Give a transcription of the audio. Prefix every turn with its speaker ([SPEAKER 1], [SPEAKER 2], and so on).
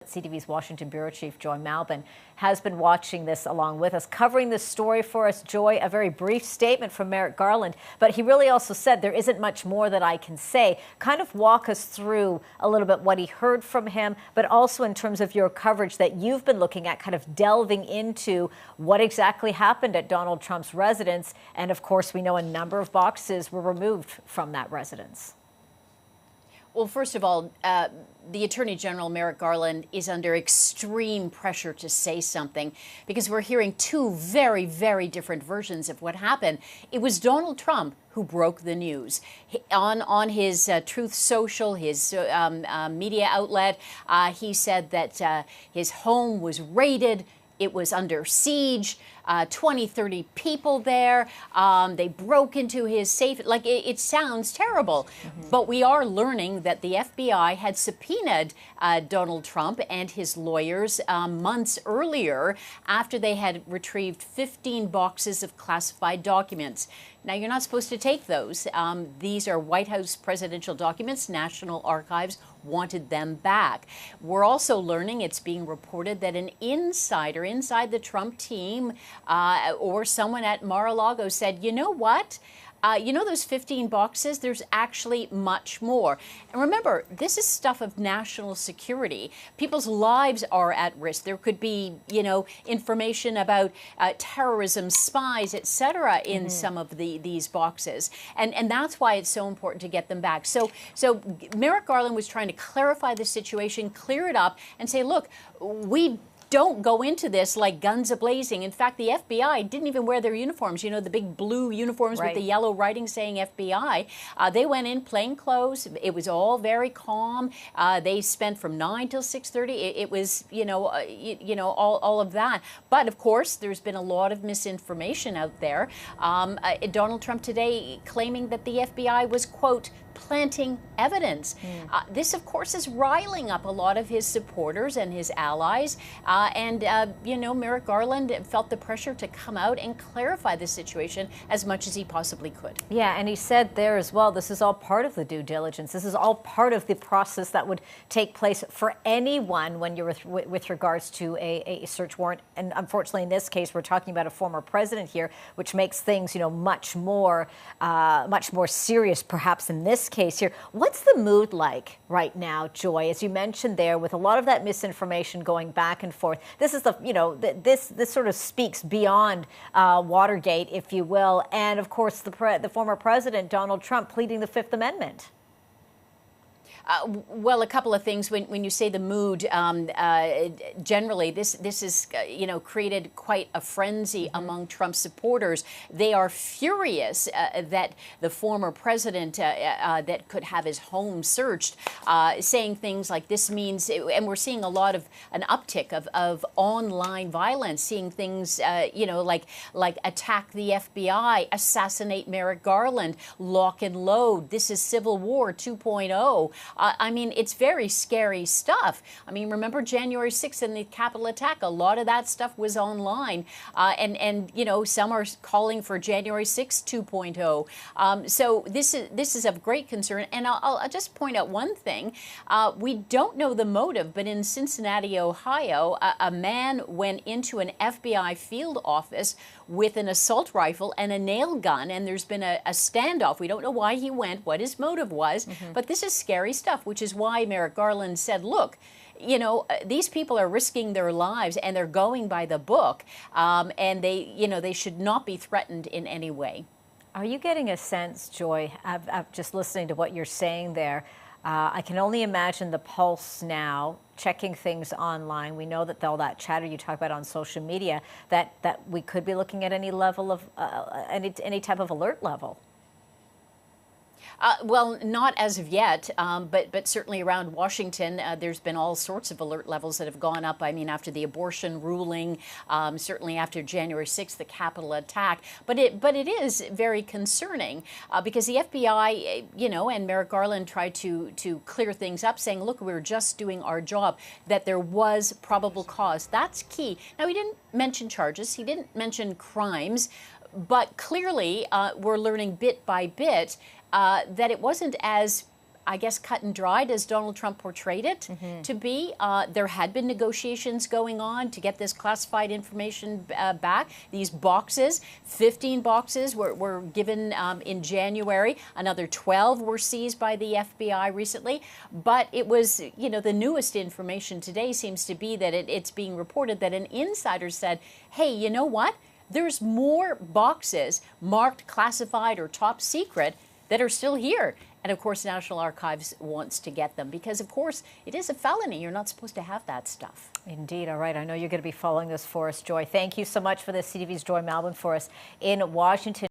[SPEAKER 1] CTV's Washington Bureau Chief Joy Malbon has been watching this along with us, covering this story for us. Joy, a very brief statement from Merrick Garland, but he really also said there isn't much more that I can say. Kind of walk us through a little bit what he heard from him, but also in terms of your coverage that you've been looking at, kind of delving into what exactly happened at Donald Trump's residence. And of course, we know a number of boxes were removed from that residence.
[SPEAKER 2] Well, first of all, the Attorney General, Merrick Garland, is under extreme pressure to say something because we're hearing two very, very different versions of what happened. It was Donald Trump who broke the news. On his Truth Social, his media outlet, he said that his home was raided. It was under siege, 20, 30 people there. They broke into his safe. Like, it sounds terrible. Mm-hmm. But we are learning that the FBI had subpoenaed Donald Trump and his lawyers months earlier after they had retrieved 15 boxes of classified documents. Now, you're not supposed to take those. These are White House presidential documents. National Archives wanted them back. We're also learning, it's being reported, that an insider inside the Trump team or someone at Mar-a-Lago said, you know what? You know those 15 boxes? There's actually much more. And remember, this is stuff of national security. People's lives are at risk. There could be, you know, information about terrorism, spies, etc. in some of these boxes. And that's why it's so important to get them back. So Merrick Garland was trying to clarify the situation, clear it up, and say, look, we don't go into this like guns a-blazing. In fact, the FBI didn't even wear their uniforms. You know, the big blue uniforms with the yellow writing saying FBI. They went in plain clothes. It was all very calm. They spent from 9 till 6:30. It was, all of that. But of course, there's been a lot of misinformation out there. Donald Trump today claiming that the FBI was, quote, planting evidence. This, of course, is riling up a lot of his supporters and his allies. Merrick Garland felt the pressure to come out and clarify the situation as much as he possibly could.
[SPEAKER 1] Yeah, and he said there as well, this is all part of the due diligence. This is all part of the process that would take place for anyone when you're with regards to a search warrant. And unfortunately, in this case, we're talking about a former president here, which makes things, much more serious, perhaps in this case here. What's the mood like right now, Joy? As you mentioned there, with a lot of that misinformation going back and forth, this is this sort of speaks beyond Watergate, if you will, and of course the former president Donald Trump pleading the Fifth Amendment.
[SPEAKER 2] Well, a couple of things. When you say the mood, generally, this is, created quite a frenzy among Trump supporters. They are furious that the former president that could have his home searched, saying things like this means, and we're seeing a lot of an uptick of online violence, seeing things, like attack the FBI, assassinate Merrick Garland, lock and load. This is Civil War 2.0. I mean, it's very scary stuff. I mean, remember January 6th and the Capitol attack? A lot of that stuff was online. Some are calling for January 6th 2.0. So this is of great concern. And I'll just point out one thing. We don't know the motive, but in Cincinnati, Ohio, a man went into an FBI field office with an assault rifle and a nail gun, and there's been a standoff. We don't know why he went, what his motive was, but this is scary stuff, which is why Merrick Garland said, look, these people are risking their lives and they're going by the book, and they should not be threatened in any way.
[SPEAKER 1] Are you getting a sense, Joy, of just listening to what you're saying there? I can only imagine the pulse now, checking things online. We know that all that chatter you talk about on social media, that we could be looking at any level of, any type of alert level.
[SPEAKER 2] Well, not as of yet, but certainly around Washington, there's been all sorts of alert levels that have gone up. I mean, after the abortion ruling, certainly after January 6th, the Capitol attack. But it is very concerning because the FBI, and Merrick Garland tried to clear things up, saying, look, we're just doing our job, that there was probable cause. That's key. Now, he didn't mention charges. He didn't mention crimes. But clearly, we're learning bit by bit that it wasn't as I guess, cut and dried as Donald Trump portrayed it to be. There had been negotiations going on to get this classified information back. These boxes, 15 boxes were given in January. Another 12 were seized by the FBI recently. But it was, you know, the newest information today seems to be that it's being reported that an insider said, hey, you know what? There's more boxes marked classified or top secret that are still here. And of course, National Archives wants to get them because, of course, it is a felony. You're not supposed to have that stuff.
[SPEAKER 1] Indeed. All right. I know you're going to be following this for us, Joy. Thank you so much for this. CTV's Joy Malbon for us in Washington.